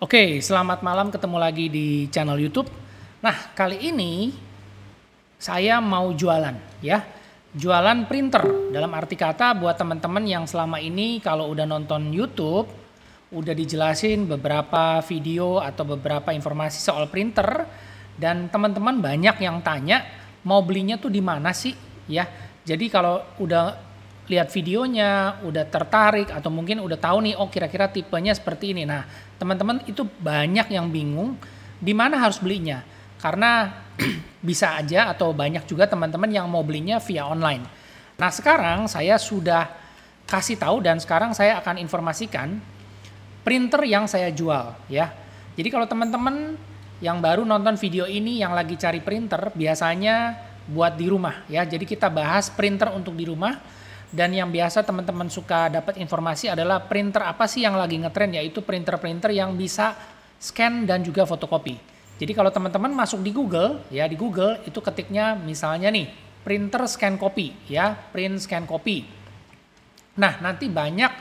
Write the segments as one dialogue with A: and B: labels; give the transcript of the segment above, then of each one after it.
A: Oke, selamat malam, ketemu lagi di channel YouTube. Nah, kali ini saya mau jualan ya. Jualan printer. Dalam arti kata buat teman-teman yang selama ini kalau udah nonton YouTube, udah dijelasin beberapa video atau beberapa informasi soal printer dan teman-teman banyak yang tanya mau belinya tuh di mana sih ya. Jadi kalau udah lihat videonya, udah tertarik atau mungkin udah tahu nih, oh kira-kira tipenya seperti ini. Nah, teman-teman itu banyak yang bingung di mana harus belinya. Karena bisa aja atau banyak juga teman-teman yang mau belinya via online. Nah, sekarang saya sudah kasih tahu dan sekarang saya akan informasikan printer yang saya jual ya. Jadi kalau teman-teman yang baru nonton video ini yang lagi cari printer, biasanya buat di rumah ya. Jadi kita bahas printer untuk di rumah. Dan yang biasa teman-teman suka dapat informasi adalah printer apa sih yang lagi ngetren, yaitu printer-printer yang bisa scan dan juga fotokopi. Jadi kalau teman-teman masuk di Google, ya di Google itu ketiknya misalnya nih, printer scan copy, ya print scan copy. Nah nanti banyak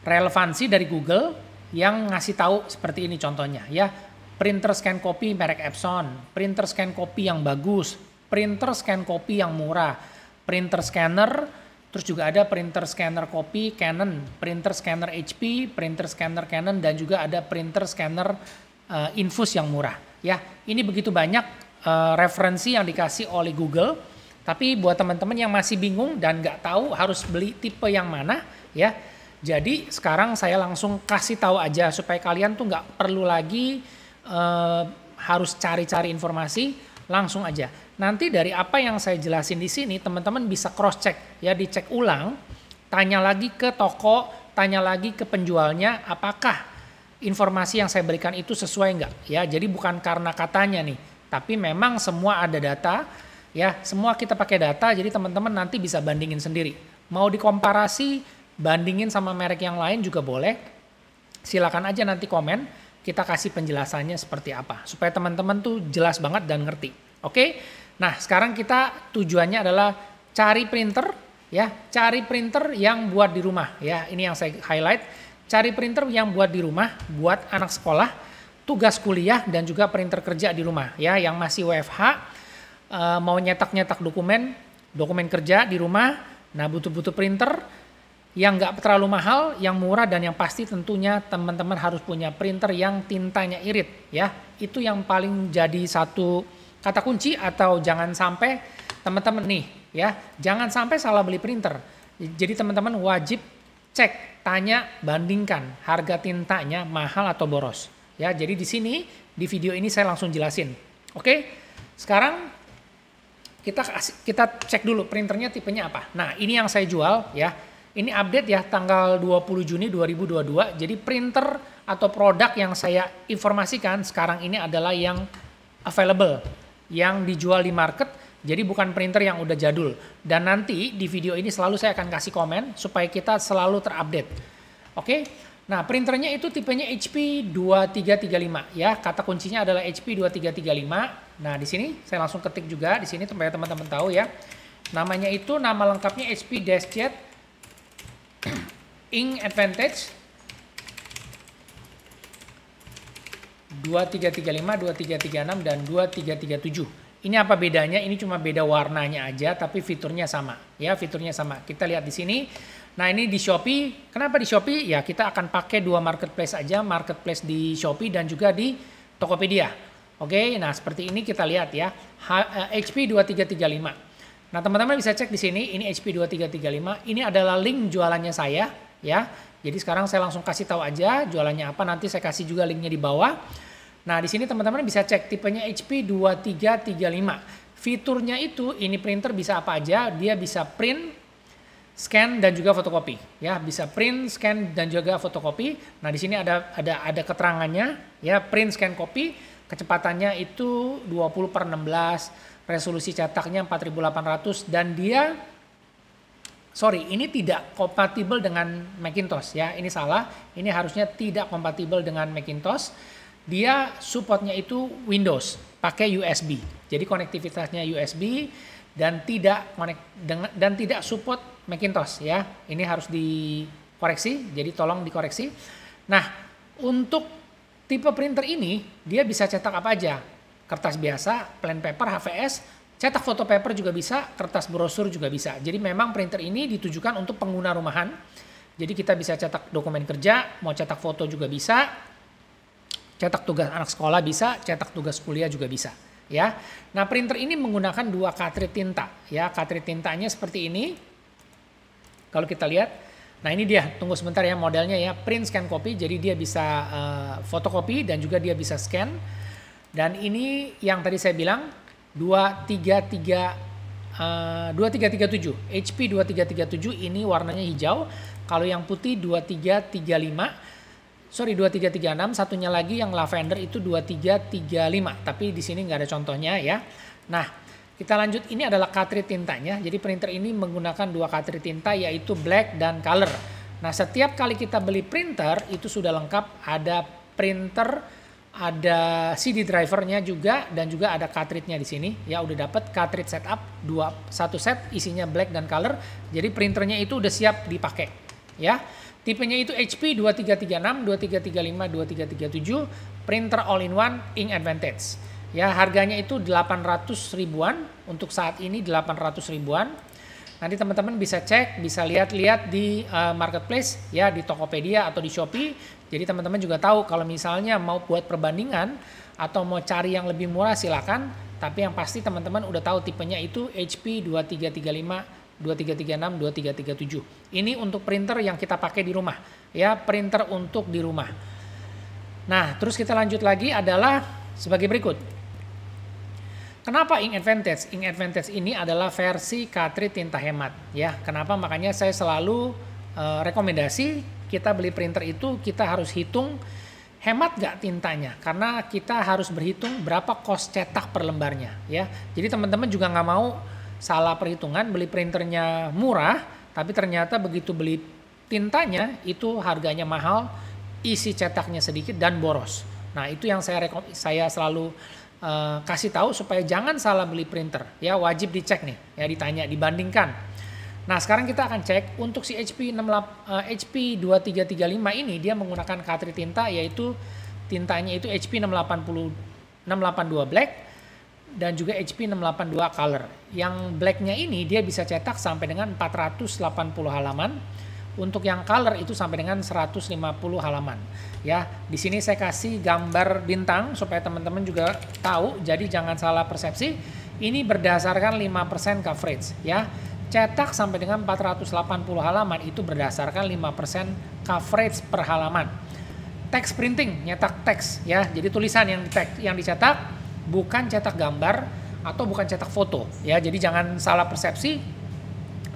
A: relevansi dari Google yang ngasih tahu seperti ini contohnya ya. Printer scan copy merek Epson, printer scan copy yang bagus, printer scan copy yang murah, printer scanner, terus juga ada printer scanner copy Canon, printer scanner HP, printer scanner Canon, dan juga ada printer scanner infus yang murah. Ya, ini begitu banyak referensi yang dikasih oleh Google. Tapi buat teman-teman yang masih bingung dan nggak tahu harus beli tipe yang mana, ya. Jadi sekarang saya langsung kasih tahu aja supaya kalian tuh nggak perlu lagi harus cari-cari informasi. Langsung aja. Nanti dari apa yang saya jelasin di sini, teman-teman bisa cross check ya, dicek ulang, tanya lagi ke toko, tanya lagi ke penjualnya, apakah informasi yang saya berikan itu sesuai enggak ya. Jadi bukan karena katanya nih, tapi memang semua ada data ya, semua kita pakai data, jadi teman-teman nanti bisa bandingin sendiri. Mau dikomparasi, bandingin sama merek yang lain juga boleh. Silakan aja nanti komen. Kita kasih penjelasannya seperti apa supaya teman-teman tuh jelas banget dan ngerti. Oke? Nah, sekarang kita tujuannya adalah cari printer ya, cari printer yang buat di rumah ya. Ini yang saya highlight, cari printer yang buat di rumah buat anak sekolah, tugas kuliah dan juga printer kerja di rumah ya, yang masih WFH mau nyetak-nyetak dokumen kerja di rumah. Nah, butuh-butuh printer yang nggak terlalu mahal, yang murah, dan yang pasti tentunya teman-teman harus punya printer yang tintanya irit ya. Itu yang paling jadi satu kata kunci, atau jangan sampai teman-teman nih ya, jangan sampai salah beli printer. Jadi teman-teman wajib cek, tanya, bandingkan harga tintanya mahal atau boros ya. Jadi di sini di video ini saya langsung jelasin. Oke, sekarang kita cek dulu printernya tipenya apa. Nah, ini yang saya jual ya. Ini update ya tanggal 20 Juni 2022. Jadi printer atau produk yang saya informasikan sekarang ini adalah yang available, yang dijual di market. Jadi bukan printer yang udah jadul. Dan nanti di video ini selalu saya akan kasih komen supaya kita selalu terupdate. Oke. Nah, printernya itu tipenya HP 2335 ya. Kata kuncinya adalah HP 2335. Nah, di sini saya langsung ketik juga di sini supaya teman-teman tahu ya. Namanya itu, nama lengkapnya HP DeskJet Ink Advantage 2335, 2336, dan 2337. Ini apa bedanya? Ini cuma beda warnanya aja, tapi fiturnya sama. Ya, fiturnya sama. Kita lihat di sini. Nah, ini di Shopee. Kenapa di Shopee? Ya, kita akan pakai dua marketplace aja. Marketplace di Shopee dan juga di Tokopedia. Oke, nah seperti ini kita lihat ya. HP 2335. Nah, teman-teman bisa cek di sini. Ini HP 2335. Ini adalah link jualannya saya. Ya, jadi sekarang saya langsung kasih tahu aja jualannya apa, nanti saya kasih juga linknya di bawah. Nah, di sini teman-teman bisa cek tipenya HP 2335. Fiturnya itu, ini printer bisa apa aja, dia bisa print, scan, dan juga fotokopi. Ya, bisa print, scan, dan juga fotokopi. Nah, di sini ada keterangannya, ya, print, scan, copy, kecepatannya itu 20/16, resolusi cetaknya 4800, dan dia ini tidak kompatibel dengan Macintosh ya. Ini salah. Ini harusnya tidak kompatibel dengan Macintosh. Dia supportnya itu Windows, pakai USB. Jadi konektivitasnya USB dan tidak support Macintosh ya. Ini harus dikoreksi. Jadi tolong dikoreksi. Nah, Untuk tipe printer ini, dia bisa cetak apa aja. Kertas biasa, plain paper, HVS, cetak foto paper juga bisa, kertas brosur juga bisa. Jadi memang printer ini ditujukan untuk pengguna rumahan. Jadi kita bisa cetak dokumen kerja, mau cetak foto juga bisa, cetak tugas anak sekolah bisa, cetak tugas kuliah juga bisa. Ya, nah printer ini menggunakan 2 cartridge tinta. Ya, cartridge tintanya seperti ini. Kalau kita lihat, nah ini dia, tunggu sebentar ya modelnya ya, print scan copy, jadi dia bisa fotokopi dan juga dia bisa scan. Dan ini yang tadi saya bilang 2337, HP 2337 ini warnanya hijau. Kalau yang putih 2336, satunya lagi yang lavender itu 2335, tapi di sini nggak ada contohnya ya. Nah, kita lanjut, ini adalah cartridge tintanya. Jadi printer ini menggunakan 2 cartridge tinta yaitu black dan color. Nah, setiap kali kita beli printer itu sudah lengkap, ada printer, ada CD drivernya juga, dan juga ada cartridge-nya di sini. Ya, udah dapat cartridge setup satu set isinya black dan color. Jadi printernya itu udah siap dipakai ya. Tipenya itu HP 2336, 2335, 2337, printer all-in-one ink advantage. Ya, harganya itu 800 ribuan, untuk saat ini 800 ribuan. Nanti teman-teman bisa cek, bisa lihat-lihat di marketplace ya, di Tokopedia atau di Shopee. Jadi teman-teman juga tahu kalau misalnya mau buat perbandingan atau mau cari yang lebih murah silakan. Tapi yang pasti teman-teman udah tahu tipenya itu HP 2335, 2336, 2337. Ini untuk printer yang kita pakai di rumah. Ya, printer untuk di rumah. Nah, terus kita lanjut lagi adalah sebagai berikut. Kenapa ink advantage? Ink advantage ini adalah versi cartridge tinta hemat. Ya, kenapa? Makanya saya selalu rekomendasi kita beli printer itu kita harus hitung hemat gak tintanya. Karena kita harus berhitung berapa kos cetak per lembarnya. Ya, jadi teman-teman juga nggak mau salah perhitungan, beli printernya murah, tapi ternyata begitu beli tintanya itu harganya mahal, isi cetaknya sedikit dan boros. Nah, itu yang saya selalu kasih tahu supaya jangan salah beli printer. Ya, wajib dicek nih, ya ditanya, dibandingkan. Nah, sekarang kita akan cek untuk si HP 2335 ini dia menggunakan cartridge tinta, yaitu tintanya itu HP 682 black dan juga HP 682 color. Yang blacknya ini dia bisa cetak sampai dengan 480 halaman. Untuk yang color itu sampai dengan 150 halaman. Ya, di sini saya kasih gambar bintang supaya teman-teman juga tahu. Jadi jangan salah persepsi. Ini berdasarkan 5% coverage ya. Cetak sampai dengan 480 halaman itu berdasarkan 5% coverage per halaman. Text printing, nyetak teks ya. Jadi tulisan yang dicetak bukan cetak gambar atau bukan cetak foto ya. Jadi jangan salah persepsi.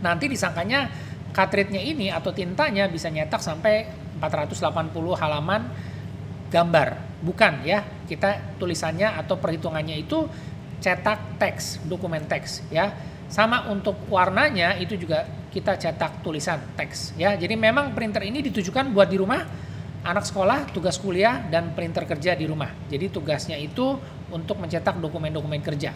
A: Nanti disangkanya cartridge-nya ini atau tintanya bisa nyetak sampai 480 halaman gambar. Bukan ya. Kita tulisannya atau perhitungannya itu cetak teks, dokumen teks ya. Sama untuk warnanya itu juga kita cetak tulisan teks ya. Jadi memang printer ini ditujukan buat di rumah, anak sekolah, tugas kuliah, dan printer kerja di rumah. Jadi tugasnya itu untuk mencetak dokumen-dokumen kerja.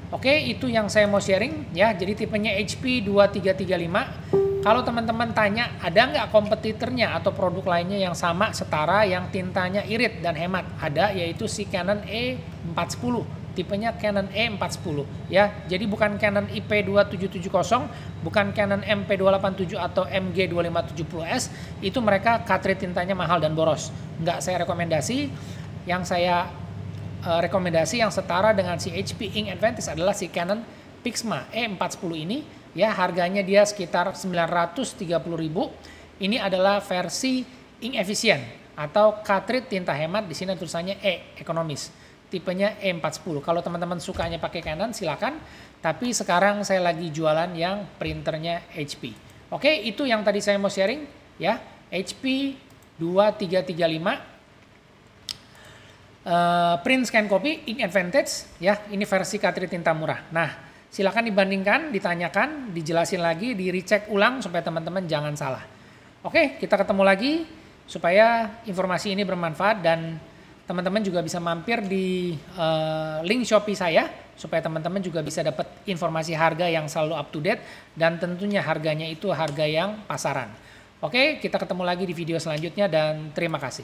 A: Oke, itu yang saya mau sharing ya. Jadi tipenya HP 2335. Kalau teman-teman tanya ada nggak kompetitornya atau produk lainnya yang sama, setara, yang tintanya irit dan hemat? Ada, yaitu si Canon E410. Tipenya Canon E410 ya. Jadi bukan Canon IP2770, bukan Canon MP287 atau MG2570S. Itu mereka cartridge tintanya mahal dan boros. Nggak saya rekomendasi. Yang saya rekomendasi yang setara dengan si HP Ink Advantage adalah si Canon Pixma E410 ini ya. Harganya dia sekitar 930.000. Ini adalah versi ink efisien atau cartridge tinta hemat. Di sini tulisannya E, ekonomis. Tipenya E410. Kalau teman-teman sukanya pakai Canon silakan, tapi sekarang saya lagi jualan yang printernya HP. Oke, itu yang tadi saya mau sharing ya. HP 2335 print scan copy ink advantage ya. Ini versi cartridge tinta murah. Nah, silakan dibandingkan, ditanyakan, dijelasin lagi, di recheck ulang supaya teman-teman jangan salah. Oke, kita ketemu lagi supaya informasi ini bermanfaat dan teman-teman juga bisa mampir di link Shopee saya supaya teman-teman juga bisa dapat informasi harga yang selalu up to date dan tentunya harganya itu harga yang pasaran. Oke, kita ketemu lagi di video selanjutnya dan terima kasih.